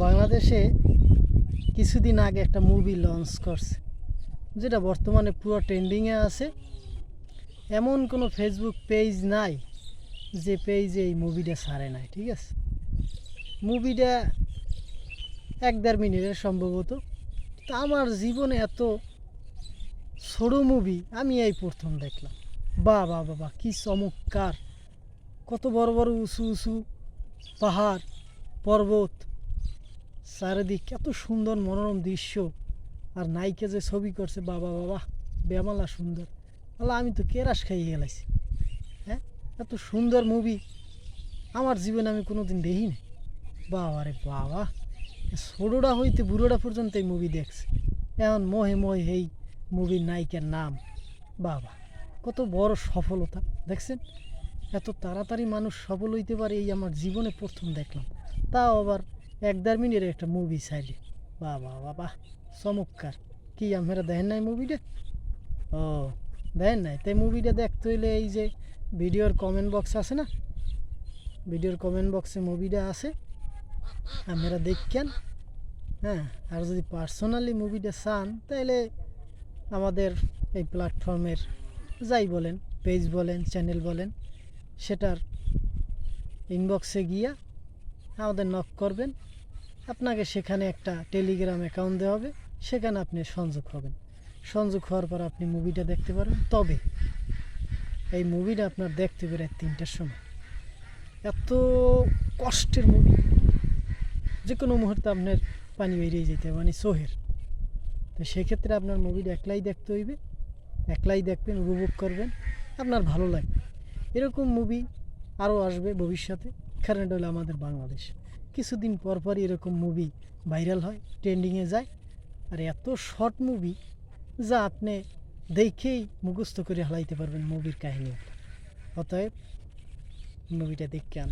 বাংলাদেশে কিছুদিন আগে একটা মুভি লঞ্চ করছে, যেটা বর্তমানে পুরো ট্রেন্ডিংয়ে আছে। এমন কোনো ফেসবুক পেজ নাই যে পেজে এই মুভিটা ছাড়ে নাই। ঠিক আছে, মুভিটা 1-1.5 মিনিটের সম্ভবত। তা আমার জীবনে এত ছোট মুভি আমি এই প্রথম দেখলাম। বাহ বাহ বাবা, কী চমৎকার! কত বড় বড় উঁচু উঁচু পাহাড়, পর্বত, চারিদিক এত সুন্দর মনোরম দৃশ্য। আর নায়িকা যে ছবি করছে, বাবা বাবা, বেমালা সুন্দর। আল্লাহ, আমি তো কেরাস খাইয়ে গেলাইছি। হ্যাঁ, এত সুন্দর মুভি আমার জীবনে আমি কোনোদিন দেখিনি। বাবা রে বাবা, ছোটোটা হইতে বুড়োটা পর্যন্ত এই মুভি দেখছে। এখন মোহে মোহে এই মুভির নায়িকার নাম। বাবা, কত বড় সফলতা দেখছেন! এত তাড়াতাড়ি মানুষ সফল হইতে পারে এই আমার জীবনে প্রথম দেখলাম। তাও আবার 1-1.5 মিনিটের একটা মুভি চাইলে। বাবা বাবা, চমৎকার! কি আপনারা দেখেন নাই মুভিটা? ও, দেখেন নাই? তাই মুভিটা দেখতে হইলে এই যে ভিডিওর কমেন্ট বক্স আছে না, ভিডিওর কমেন্ট বক্সে মুভিটা আছে, আপনারা দেখেন। হ্যাঁ, আর যদি পার্সোনালি মুভিটা চান তাহলে আমাদের এই প্ল্যাটফর্মের যাই বলেন, পেজ বলেন, চ্যানেল বলেন, সেটার ইনবক্সে গিয়া আমাদের নক করবেন। আপনাকে সেখানে একটা টেলিগ্রাম অ্যাকাউন্ট দেওয়া হবে, সেখানে আপনি সংযোগ হবেন। সংযোগ হওয়ার পর আপনি মুভিটা দেখতে পারবেন। তবে এই মুভিটা আপনার দেখতে পারে 3টার সময়। এত কষ্টের মুভি, যে কোনো মুহূর্তে আপনার পানি বেরিয়ে যেতে, মানে সোহের। তো সেক্ষেত্রে আপনার মুভিটা একলাই দেখতে হইবে, একলাই দেখবেন, উপভোগ করবেন, আপনার ভালো লাগবে। এরকম মুভি আরও আসবে ভবিষ্যতে, কারণ এটা হলো আমাদের বাংলাদেশ। কিছুদিন পরপরই এরকম মুভি ভাইরাল হয়, ট্রেন্ডিংয়ে যায়। আর এত শর্ট মুভি যা আপনি দেখেই মুখস্থ করে হালাইতে পারবেন মুভির কাহিনী। অতএব মুভিটা দেখে আন।